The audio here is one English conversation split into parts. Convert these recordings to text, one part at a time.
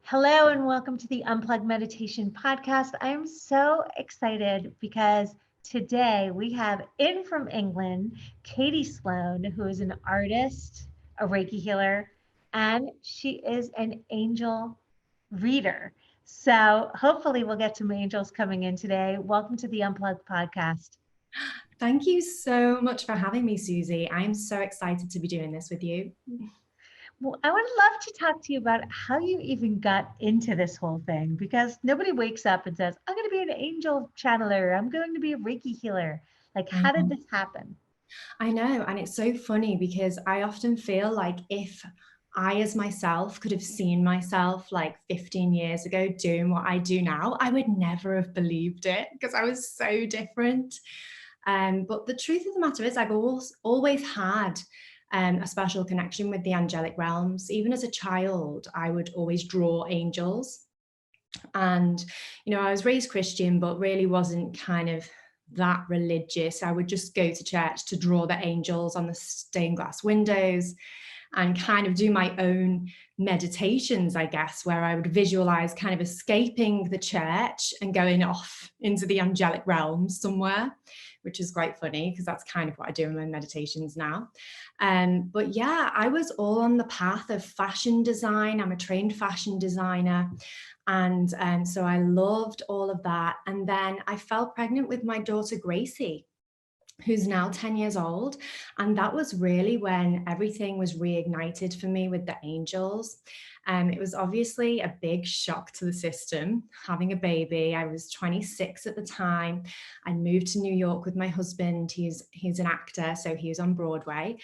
Hello and welcome to the Unplug Meditation Podcast. I'm so excited because today we have in from England, Katy Sloane, who is an artist, a Reiki healer, and she is an angel reader. So hopefully we'll get some angels coming in today. Welcome to the Unplug Podcast. Thank you so much for having me, Susie. I'm so excited to be doing this with you. Well, I would love to talk to you about how you even got into this whole thing because nobody wakes up and says, I'm going to be an angel channeler. I'm going to be a Reiki healer. Like, I how did know. this happen? I know. And it's so funny because I often feel like if I, as myself, could have seen myself like 15 years ago doing what I do now, I would never have believed it because I was so different. But the truth of the matter is, I've always had a special connection with the angelic realms. Even as a child, I would always draw angels. And, I was raised Christian, but really wasn't kind of that religious. I would just go to church to draw the angels on the stained glass windows and kind of do my own meditations, I guess, where I would visualize kind of escaping the church and going off into the angelic realms somewhere, which is quite funny because that's kind of what I do in my meditations now. But yeah, I was all on the path of fashion design. I'm a trained fashion designer. And so I loved all of that. And then I fell pregnant with my daughter, Gracie, who's now 10 years old. And that was really when everything was reignited for me with the angels. It was obviously a big shock to the system, having a baby. I was 26 at the time. I moved to New York with my husband. He's an actor, so he was on Broadway.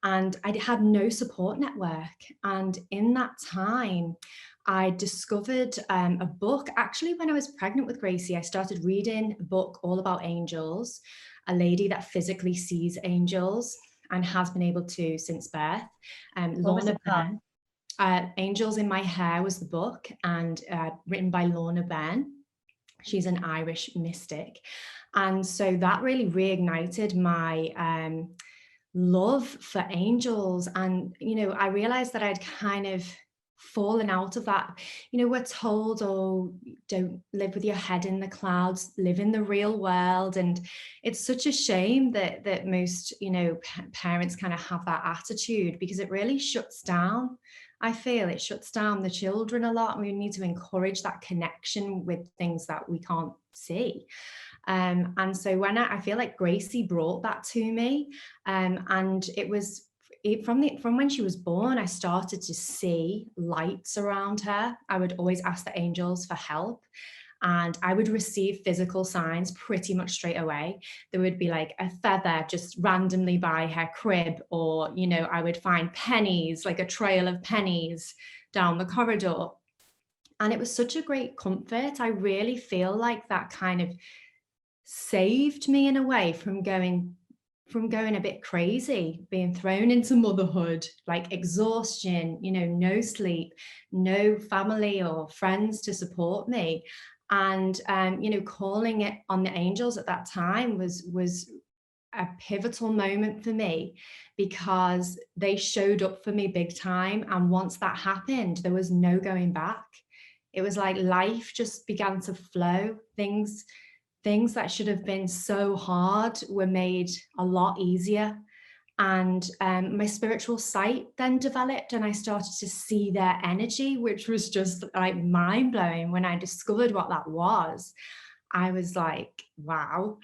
And I had no support network. And in that time, I discovered a book. Actually, when I was pregnant with Gracie, I started reading a book all about angels, a lady that physically sees angels and has been able to since birth. What was Lorna it called? Byrne. Angels in My Hair was the book, and written by Lorna Byrne. She's an Irish mystic. And so that really reignited my love for angels. And, I realized that I'd kind of fallen out of that. We're told, oh, don't live with your head in the clouds, live in the real world. And it's such a shame that most, parents kind of have that attitude, because it really shuts down. I feel it shuts down the children a lot. We need to encourage that connection with things that we can't see. And so when I feel like Gracie brought that to me, and it was from when she was born, I started to see lights around her. I would always ask the angels for help, and I would receive physical signs pretty much straight away. There would be like a feather just randomly by her crib, or, I would find pennies, like a trail of pennies down the corridor. And it was such a great comfort. I really feel like that kind of saved me in a way from going a bit crazy, being thrown into motherhood, like exhaustion, no sleep, no family or friends to support me. And calling it on the angels at that time was a pivotal moment for me, because they showed up for me big time. And once that happened, there was no going back. It was like life just began to flow. Things that should have been so hard were made a lot easier. And my spiritual sight then developed, and I started to see their energy, which was just like mind blowing. When I discovered what that was, I was like, wow.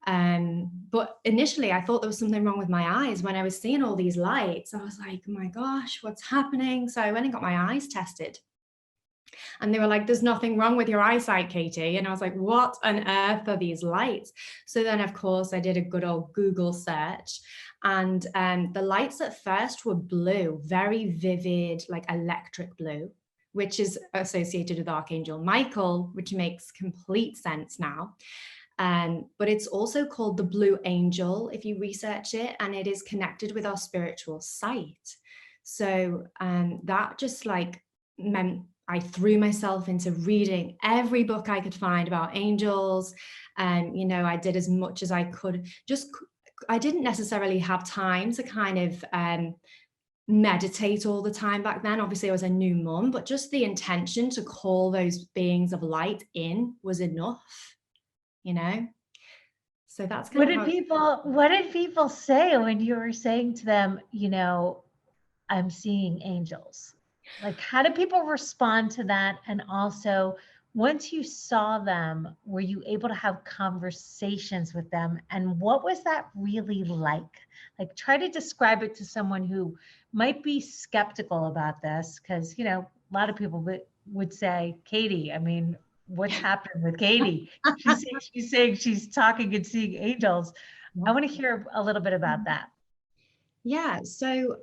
But initially I thought there was something wrong with my eyes. When I was seeing all these lights, I was like, oh my gosh, what's happening? So I went and got my eyes tested. And they were like, there's nothing wrong with your eyesight, Katy. And I was like, what on earth are these lights? So then, of course, I did a good old Google search. And the lights at first were blue, very vivid, like electric blue, which is associated with Archangel Michael, which makes complete sense now. But it's also called the Blue Angel if you research it, and it is connected with our spiritual sight. So that just like meant I threw myself into reading every book I could find about angels. And, I did as much as I could. I didn't necessarily have time to kind of meditate all the time back then. Obviously I was a new mum, but just the intention to call those beings of light in was enough, you know? So that's kind of how what did people say when you were saying to them, you know, I'm seeing angels? Like, how did people respond to that? And also, once you saw them, were you able to have conversations with them? And what was that really like? Like, try to describe it to someone who might be skeptical about this, because, you know, a lot of people would say, Katy, I mean, what's happening with Katy? She's saying she's talking and seeing angels. I want to hear a little bit about that. Yeah, so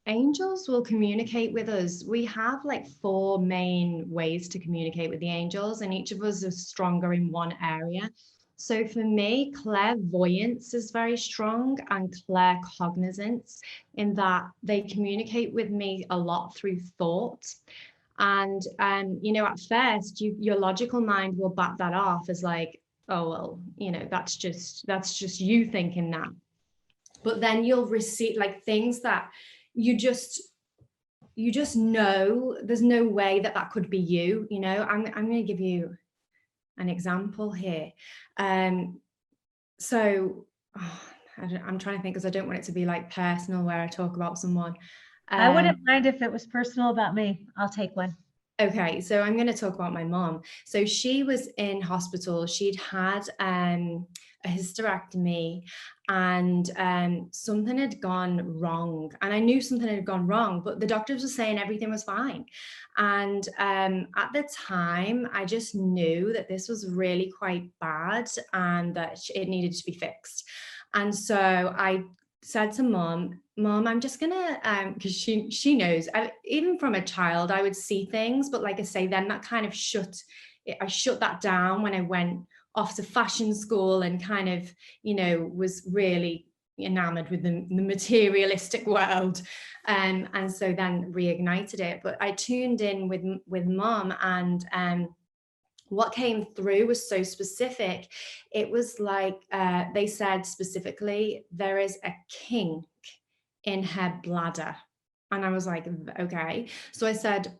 angels will communicate with us. We have like 4 main ways to communicate with the angels, and each of us is stronger in one area. So for me, clairvoyance is very strong, and claircognizance, in that they communicate with me a lot through thought. And you know, at first, your logical mind will back that off as like, oh well, you know, that's just you thinking that. But then you'll receive like things that you just know there's no way that could be you. You know, I'm going to give you an example here. So I'm trying to think, because I don't want it to be like personal where I talk about someone. I wouldn't mind if it was personal about me. I'll take one. Okay, so I'm going to talk about my mom. So she was in hospital. She'd had a hysterectomy, and something had gone wrong. And I knew something had gone wrong, but the doctors were saying everything was fine. And at the time, I just knew that this was really quite bad and that it needed to be fixed. And so I said to mom, I'm just gonna because she knows, even from a child I would see things, but like I say, then that kind of I shut that down when I went off to fashion school and kind of, you know, was really enamored with the materialistic world, and so then reignited it. But I tuned in with mom, and what came through was so specific. It was like they said specifically, there is a kink in her bladder. And I was like, okay. So I said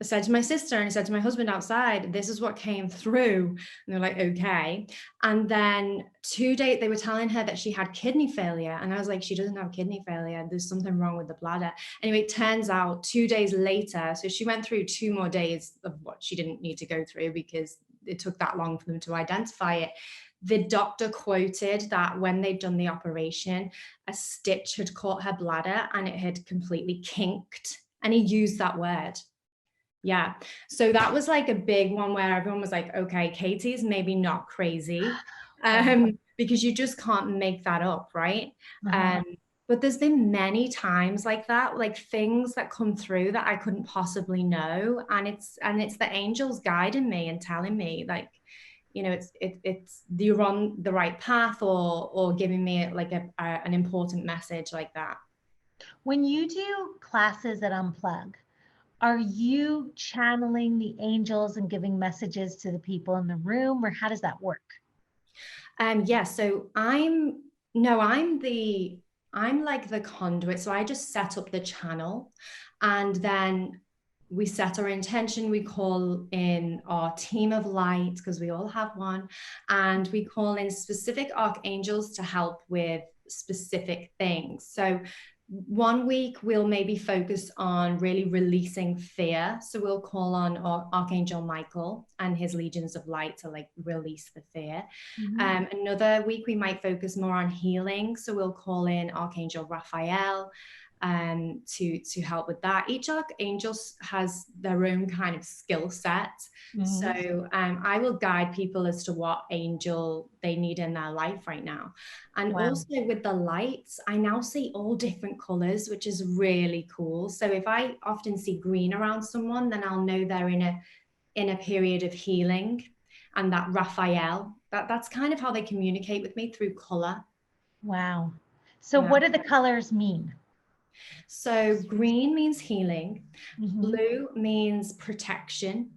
to my sister and I said to my husband outside, this is what came through. And they're like, okay. And then 2 days, they were telling her that she had kidney failure. And I was like, she doesn't have kidney failure. There's something wrong with the bladder. Anyway, it turns out 2 days later, so she went through 2 more days of what she didn't need to go through because it took that long for them to identify it. The doctor quoted that when they'd done the operation, a stitch had caught her bladder and it had completely kinked. And he used that word. Yeah. So that was like a big one where everyone was like, okay, Katy's maybe not crazy, because you just can't make that up, right? But there's been many times like that, like things that come through that I couldn't possibly know. And it's the angels guiding me and telling me, like, you know, it's you're on the right path, or giving me like an important message like that. When you do classes at Unplug, are you channeling the angels and giving messages to the people in the room, or how does that work? Yeah, so I'm like the conduit. So I just set up the channel, and then we set our intention. We call in our team of light, because we all have one, and we call in specific archangels to help with specific things. So 1 week we'll maybe focus on really releasing fear. So we'll call on Archangel Michael and his legions of light to like release the fear. Another week we might focus more on healing. So we'll call in Archangel Raphael to help with that. Each archangel has their own kind of skill set. So I will guide people as to what angel they need in their life right now. And also with the lights, I now see all different colors, which is really cool. So if I often see green around someone, then I'll know they're in a period of healing. And that Raphael, that's kind of how they communicate with me, through color. Wow. So what do the colors mean? So green means healing. Blue means protection.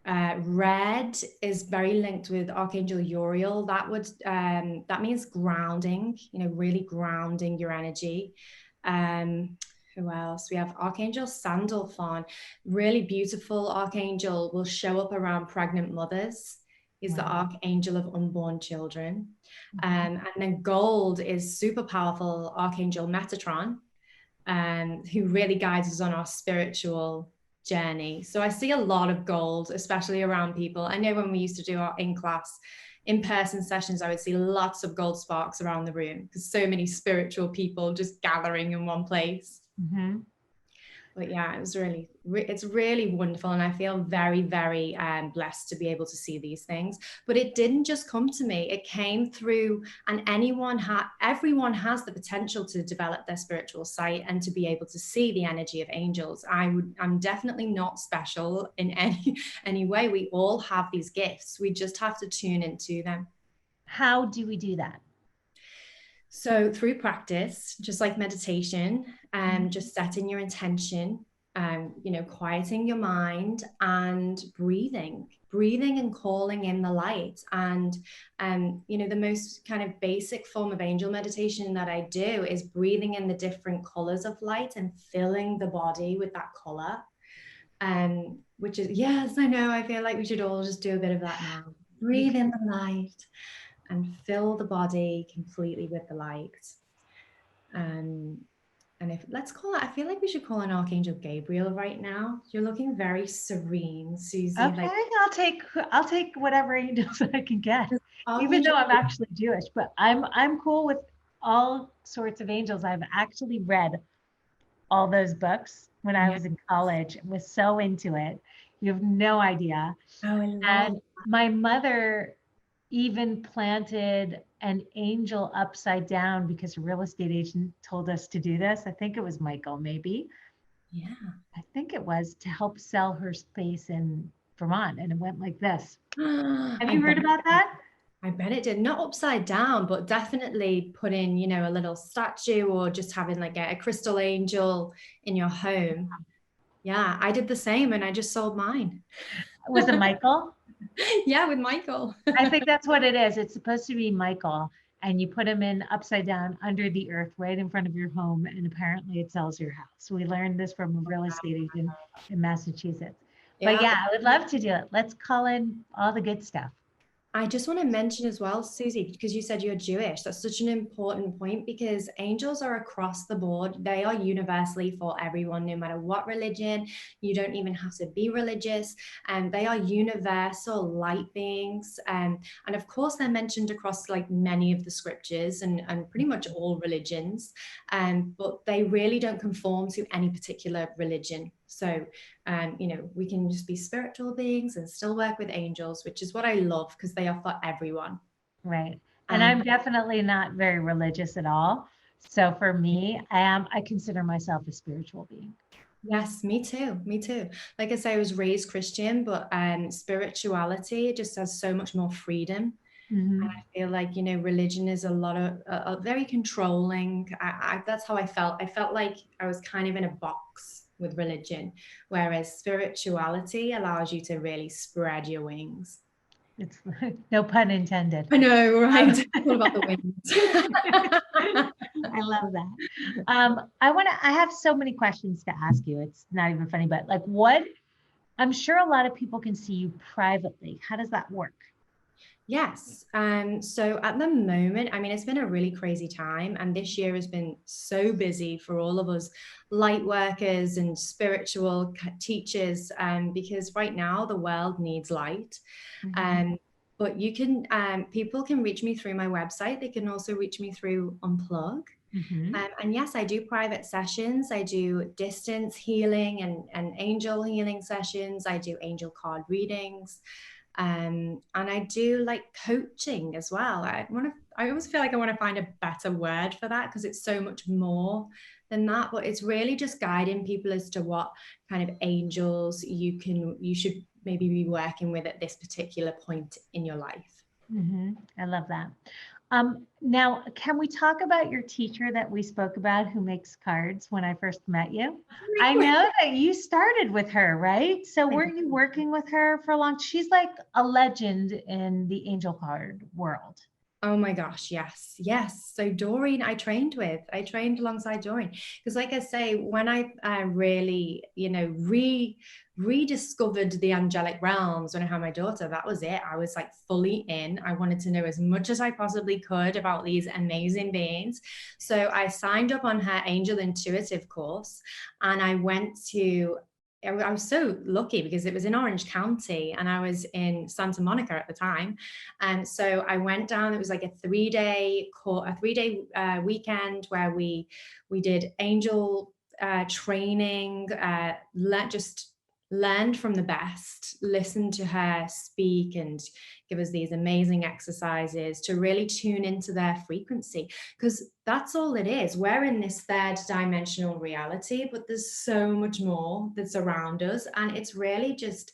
Red is very linked with Archangel Uriel. That means grounding, really grounding your energy. Who else? We have Archangel Sandalphon, really beautiful archangel, will show up around pregnant mothers. He's the archangel of unborn children. And then gold is super powerful Archangel Metatron, who really guides us on our spiritual journey. So I see a lot of gold, especially around people. I know when we used to do our in-person sessions, I would see lots of gold sparks around the room because so many spiritual people just gathering in one place. Mm-hmm. But yeah, it's really wonderful. And I feel very, very blessed to be able to see these things. But it didn't just come to me. It came through, and everyone has the potential to develop their spiritual sight and to be able to see the energy of angels. I'm definitely not special in any way. We all have these gifts. We just have to tune into them. How do we do that? So through practice, just like meditation, just setting your intention, quieting your mind and breathing and calling in the light. And, the most kind of basic form of angel meditation that I do is breathing in the different colors of light and filling the body with that color. Which is, yes, I know, I feel like we should all just do a bit of that now. Breathe in the light and fill the body completely with the light. And I feel like we should call on Archangel Gabriel right now. You're looking very serene, Suze. Okay, I'll take whatever angels I can get, even though I'm actually Jewish. But I'm cool with all sorts of angels. I've actually read all those books when I was in college and was so into it. You have no idea. Oh, I love and my mother even planted an angel upside down because a real estate agent told us to do this. I think it was Michael, maybe. Yeah. I think it was to help sell her space in Vermont. And it went like this. Have you heard about that? I bet it did. Not upside down, but definitely put in, a little statue or just having like a crystal angel in your home. Yeah, I did the same and I just sold mine. Was it Michael? Yeah, with Michael. I think that's what it is. It's supposed to be Michael, and you put him in upside down under the earth right in front of your home, and apparently it sells your house. We learned this from a real estate agent in Massachusetts. But yeah, I would love to do it. Let's call in all the good stuff. I just want to mention as well, Suze, because you said you're Jewish. That's such an important point because angels are across the board. They are universally for everyone, no matter what religion. You don't even have to be religious. And they are universal light beings. And of course, they're mentioned across like many of the scriptures and pretty much all religions. But they really don't conform to any particular religion. So, we can just be spiritual beings and still work with angels, which is what I love because they are for everyone. Right. And I'm definitely not very religious at all. So for me, I consider myself a spiritual being. Yes, me too. Me too. Like I say, I was raised Christian, but spirituality just has so much more freedom. Mm-hmm. And I feel like, religion is a lot of very controlling. That's how I felt. I felt like I was kind of in a box with religion, whereas spirituality allows you to really spread your wings. It's no pun intended. I know, right? What about the wings? I love that. I have so many questions to ask you. It's not even funny, but like I'm sure a lot of people can see you privately. How does that work? Yes. So at the moment, it's been a really crazy time. And this year has been so busy for all of us light workers and spiritual teachers, because right now the world needs light. Mm-hmm. But people can reach me through my website. They can also reach me through Unplug. Mm-hmm. And yes, I do private sessions. I do distance healing and angel healing sessions. I do angel card readings. And I do like coaching as well. I always feel like I want to find a better word for that because it's so much more than that, but it's really just guiding people as to what kind of angels you should maybe be working with at this particular point in your life. Mm-hmm. I love that. Now, can we talk about your teacher that we spoke about who makes cards when I first met you? I know that you started with her, right? So weren't you working with her for a long? She's like a legend in the angel card world. Oh my gosh, yes, yes. So Doreen, I trained alongside Doreen because, like I say, when I really, rediscovered the angelic realms when I had my daughter, that was it. I was like fully in. I wanted to know as much as I possibly could about these amazing beings. So I signed up on her Angel Intuitive course, and I was so lucky because it was in Orange County and I was in Santa Monica at the time. And so I went down, it was like a 3-day weekend where we did angel training, just learned from the best, listened to her speak and give us these amazing exercises to really tune into their frequency, because that's all it is. We're in this third dimensional reality, but there's so much more that's around us, and it's really just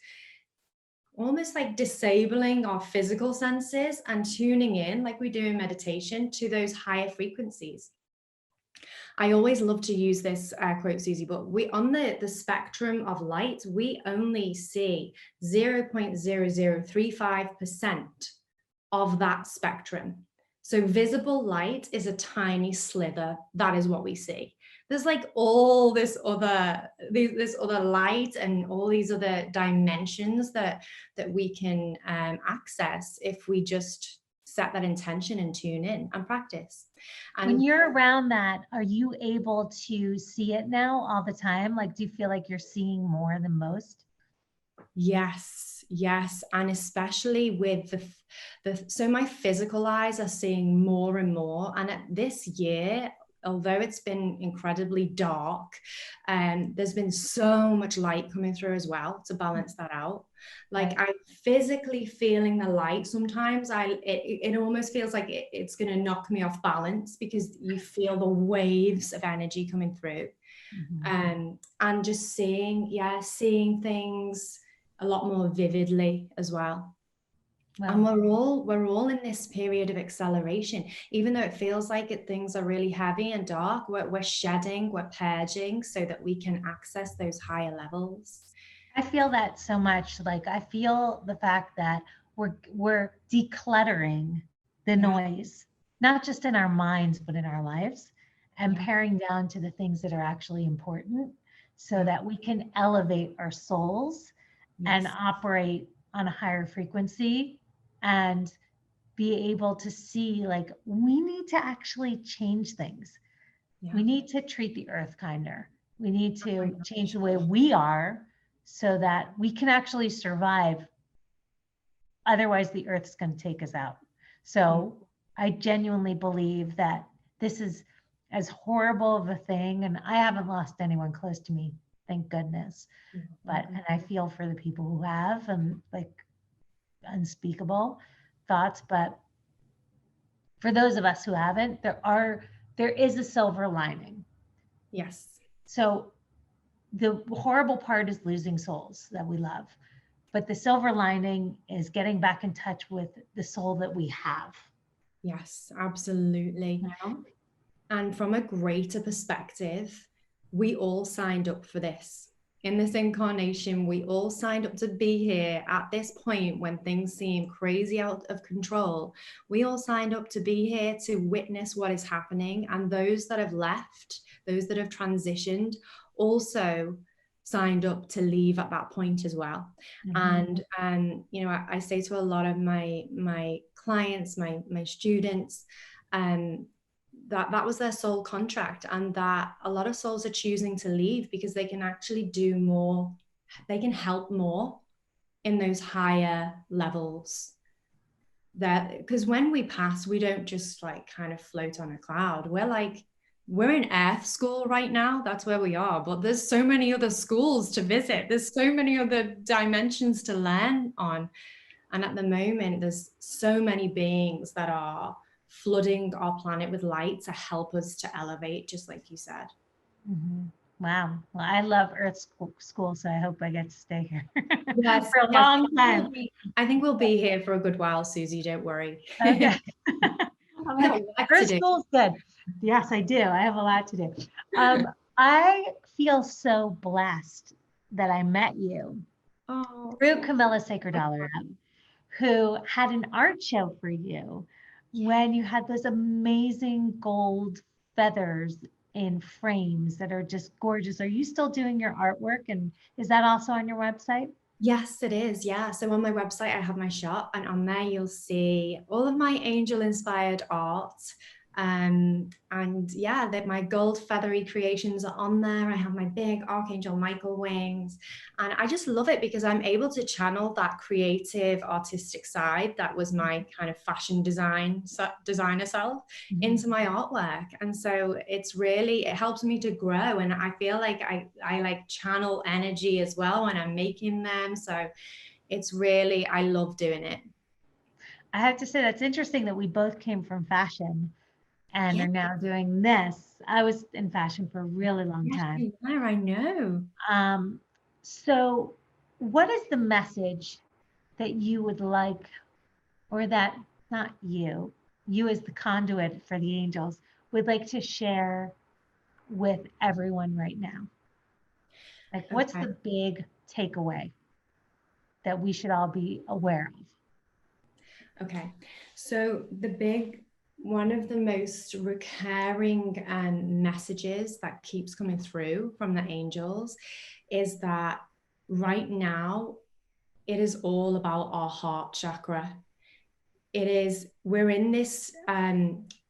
almost like disabling our physical senses and tuning in, like we do in meditation, to those higher frequencies. I always love to use this quote, Susie, but we on the spectrum of light, we only see 0.0035% of that spectrum. So visible light is a tiny slither. That is what we see. There's like all this other light and all these other dimensions that we can access if we just set that intention and tune in and practice. And when you're around that, are you able to see it now all the time? Like, do you feel like you're seeing more than most? Yes. And especially with so my physical eyes are seeing more and more. And at this year, although it's been incredibly dark, there's been so much light coming through as well to balance that out. Like, right. I'm physically feeling the light. Sometimes it almost feels like it's going to knock me off balance because you feel the waves of energy coming through. Mm-hmm. And just seeing things a lot more vividly as well. Wow. And we're all in this period of acceleration. Even though it feels like things are really heavy and dark, we're shedding, we're purging so that we can access those higher levels. I feel that so much. Like, I feel the fact that we're decluttering the noise, not just in our minds, but in our lives, and paring down to the things that are actually important so that we can elevate our souls and operate on a higher frequency and be able to see, like, we need to actually change things. We need to treat the earth kinder. We need to change the way we are so that we can actually survive. Otherwise, the earth's going to take us out. So I genuinely believe that this is as horrible of a thing, and I haven't lost anyone close to me, thank goodness. But, and I feel for the people who have, and like unspeakable thoughts. But for those of us who haven't, there is a silver lining. Yes. So the horrible part is losing souls that we love, but the silver lining is getting back in touch with the soul that we have. Yes, absolutely. And from a greater perspective, we all signed up for this. In this incarnation, we all signed up to be here at this point when things seem crazy out of control. We all signed up to be here to witness what is happening. And those that have left, those that have transitioned, also signed up to leave at that point as well. Mm-hmm. And I say to a lot of my clients, my students, that was their soul contract, and that a lot of souls are choosing to leave because they can actually do more, they can help more in those higher levels. That because when we pass, we don't just like kind of float on a cloud. We're in Earth School right now. That's where we are. But there's so many other schools to visit. There's so many other dimensions to learn on. And at the moment, there's so many beings that are flooding our planet with light to help us to elevate, just like you said. Mm-hmm. Wow. Well, I love Earth School, so I hope I get to stay here for a long time. I think we'll be here for a good while, Susie. Don't worry. Okay. I'm like, her school's good. Yes, I do. I have a lot to do. I feel so blessed that I met you through Camilla Sacred Dollar, who had an art show for you when you had those amazing gold feathers in frames that are just gorgeous. Are you still doing your artwork? And is that also on your website? Yes, it is. Yeah. So on my website, I have my shop, and on there you'll see all of my angel inspired art. And yeah, that my gold feathery creations are on there. I have my big Archangel Michael wings, and I just love it because I'm able to channel that creative, artistic side that was my kind of fashion designer self into my artwork. And so it helps me to grow, and I feel like I like channel energy as well when I'm making them. So it's really, I love doing it. I have to say that's interesting that we both came from fashion and are now doing this. I was in fashion for a really long time. Yeah, I know. So what is the message that you would like, or that not you, you as the conduit for the angels, would like to share with everyone right now? Like, what's the big takeaway that we should all be aware of? Okay, so one of the most recurring messages that keeps coming through from the angels is that right now it is all about our heart chakra. We're in this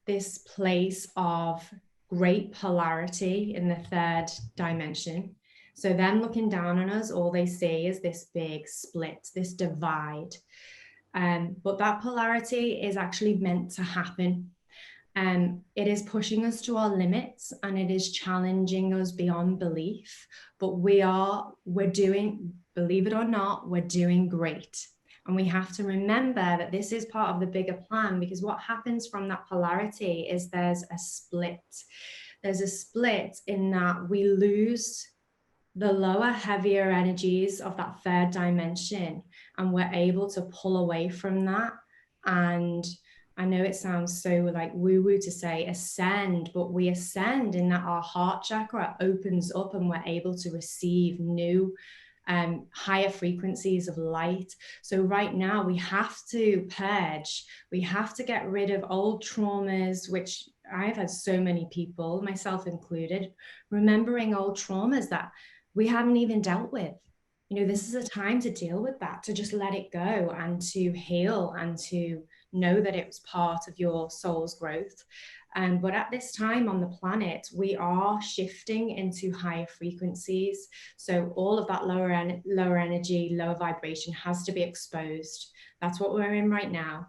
this place of great polarity in the third dimension. So them looking down on us, all they see is this big split, this divide. But that polarity is actually meant to happen. It is pushing us to our limits, and it is challenging us beyond belief. But we're doing, believe it or not, we're doing great. And we have to remember that this is part of the bigger plan, because what happens from that polarity is there's a split. There's a split in that we lose the lower, heavier energies of that third dimension, and we're able to pull away from that. And I know it sounds so like woo-woo to say ascend, but we ascend in that our heart chakra opens up and we're able to receive new higher frequencies of light. So right now we have to purge, we have to get rid of old traumas, which I've had so many people, myself included, remembering old traumas that we haven't even dealt with. This is a time to deal with that, to just let it go and to heal and to know that it was part of your soul's growth. But at this time on the planet, we are shifting into higher frequencies. So all of that lower energy, lower vibration has to be exposed. That's what we're in right now.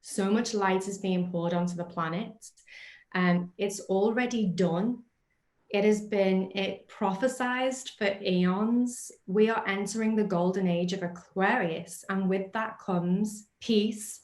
So much light is being poured onto the planet. It's already done. It prophesized for eons. We are entering the golden age of Aquarius. And with that comes peace,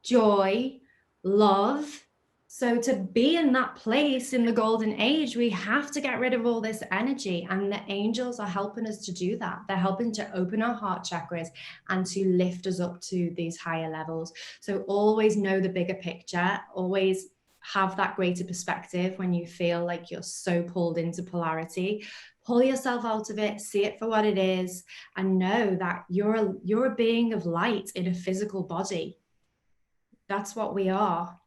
joy, love. So to be in that place in the golden age, we have to get rid of all this energy. And the angels are helping us to do that. They're helping to open our heart chakras and to lift us up to these higher levels. So always know the bigger picture. Always have that greater perspective when you feel like you're so pulled into polarity. Pull yourself out of it, see it for what it is, and know that you're a being of light in a physical body. That's what we are.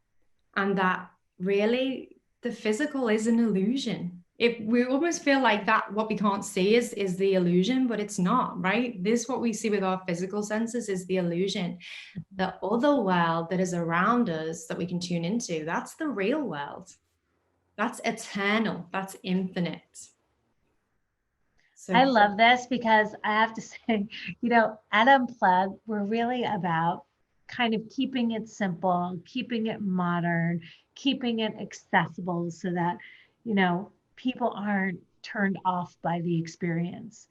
And that really the physical is an illusion. We almost feel like that what we can't see is the illusion, but it's not, right? This, what we see with our physical senses, is the illusion. The other world that is around us that we can tune into, that's the real world. That's eternal. That's infinite. So I love this, because I have to say, at Unplug, we're really about kind of keeping it simple, keeping it modern, keeping it accessible so that, people aren't turned off by the experience.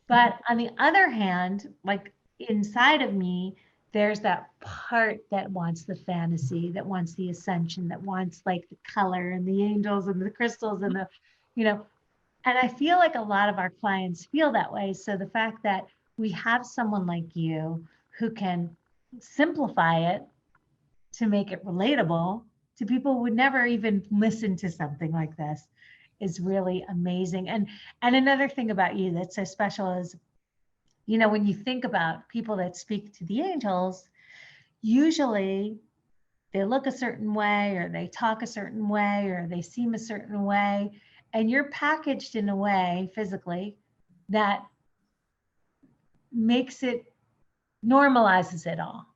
But on the other hand, like inside of me, there's that part that wants the fantasy, that wants the ascension, that wants like the color and the angels and the crystals and and I feel like a lot of our clients feel that way. So the fact that we have someone like you who can simplify it to make it relatable to people who would never even listen to something like this is really amazing. And another thing about you that's so special is, when you think about people that speak to the angels, usually they look a certain way, or they talk a certain way, or they seem a certain way, and you're packaged in a way physically that makes it, normalizes it all.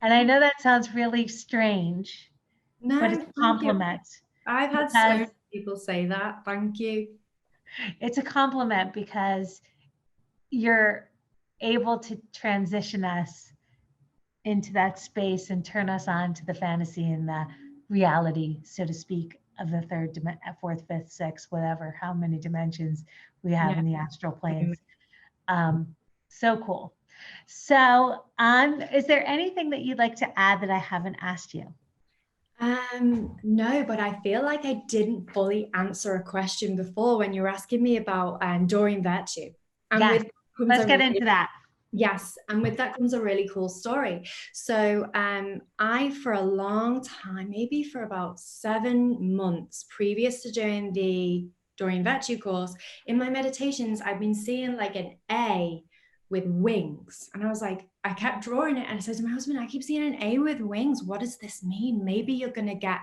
And I know that sounds really strange, No, but it's a thank you. compliment. I've had so many people say that. Thank you. It's a compliment because you're able to transition us into that space and turn us on to the fantasy and the reality, so to speak, of the third, fourth, fifth, sixth, whatever, how many dimensions we have in the astral planes. So cool. So, is there anything that you'd like to add that I haven't asked you? No, but I feel like I didn't fully answer a question before when you were asking me about Doreen Virtue. And yes, let's get into that. Yes, and with that comes a really cool story. So I, for a long time, maybe for about 7 months previous to doing the Doreen Virtue course, in my meditations, I've been seeing like an A with wings. And I was like, I kept drawing it, and I said to my husband, I keep seeing an A with wings. What does this mean? Maybe you're going to get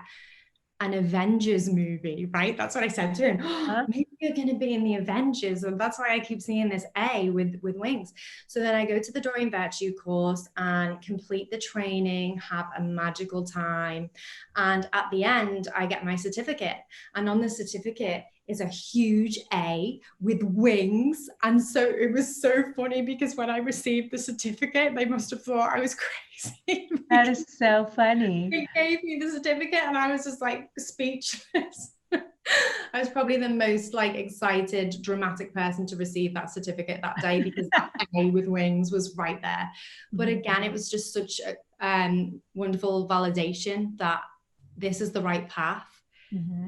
an Avengers movie, right? That's what I said to him. Maybe you're going to be in the Avengers, and that's why I keep seeing this A with wings. So then I go to the Doreen Virtue course and complete the training, have a magical time, and at the end I get my certificate, and on the certificate is a huge A with wings. And so it was so funny because when I received the certificate, they must have thought I was crazy. That is so funny. They gave me the certificate and I was just like speechless. I was probably the most like excited, dramatic person to receive that certificate that day because that A with wings was right there. But again, it was just such a wonderful validation that this is the right path.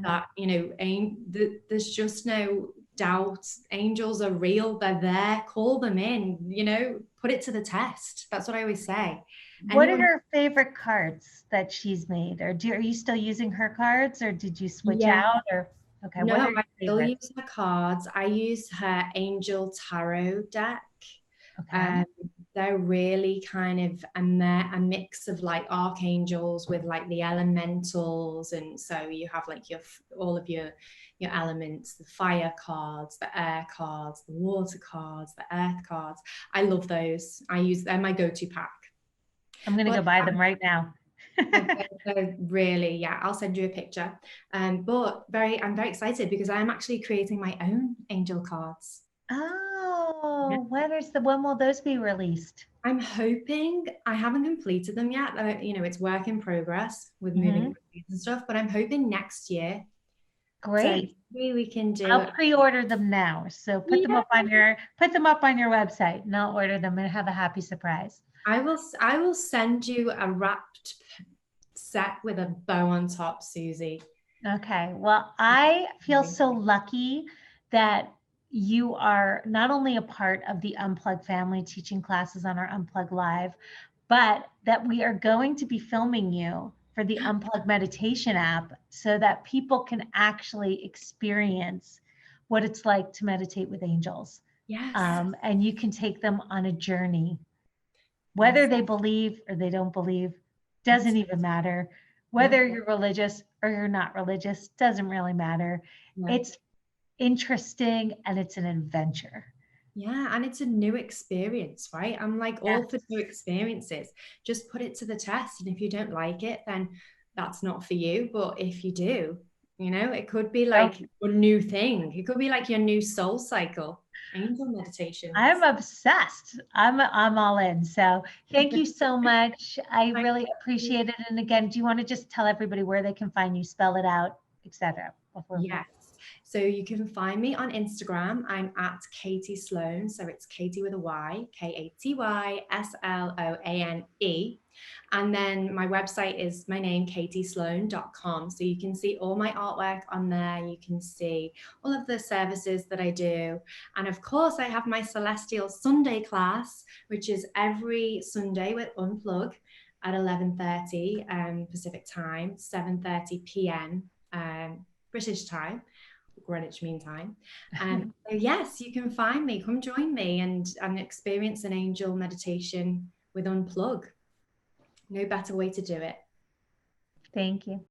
That, there's just no doubt. Angels are real. They're there. Call them in, put it to the test. That's what I always say. What are your favorite cards that she's made? Or are you still using her cards, or did you switch out? Or okay, no, I still use her cards. I use her Angel Tarot deck. Okay. They're really kind of, and they're a mix of like archangels with like the elementals, and so you have like all of your elements, the fire cards, the air cards, the water cards, the earth cards. I love those. They're my go-to pack. I'm gonna go buy them right now. Really, yeah, I'll send you a picture. But I'm very excited because I'm actually creating my own angel cards. Oh, when will those be released? I'm hoping, I haven't completed them yet. It's work in progress with moving and stuff, but I'm hoping next year. Great. So maybe we can do. I'll pre-order them now. So put them up on your website, and I'll order them and have a happy surprise. I will send you a wrapped set with a bow on top, Susie. Okay. Well, I feel so lucky that you are not only a part of the Unplug family teaching classes on our Unplug Live, but that we are going to be filming you for the Unplug meditation app so that people can actually experience what it's like to meditate with angels. Yes. And you can take them on a journey. Whether they believe or they don't believe doesn't even matter. Whether you're religious or you're not religious doesn't really matter. It's interesting and it's an adventure. Yeah, and it's a new experience, right? I'm like all for new experiences. Just put it to the test, and if you don't like it, then that's not for you. But if you do, it could be like a new thing. It could be like your new soul cycle. Angel meditation. I'm obsessed. I'm all in. So thank you so much. I really appreciate it. And again, do you want to just tell everybody where they can find you, spell it out, etc.? Yes. So you can find me on Instagram. I'm at Katy Sloane. So it's Katy with a Y, KatySloane. And then my website is my name, katysloane.com. So you can see all my artwork on there. You can see all of the services that I do. And of course, I have my Celestial Sunday class, which is every Sunday with Unplug. at 11:30 Pacific time, 7:30 p.m. British time, Greenwich Mean Time. So yes, you can find me. Come join me and experience an angel meditation with Unplug. No better way to do it. Thank you.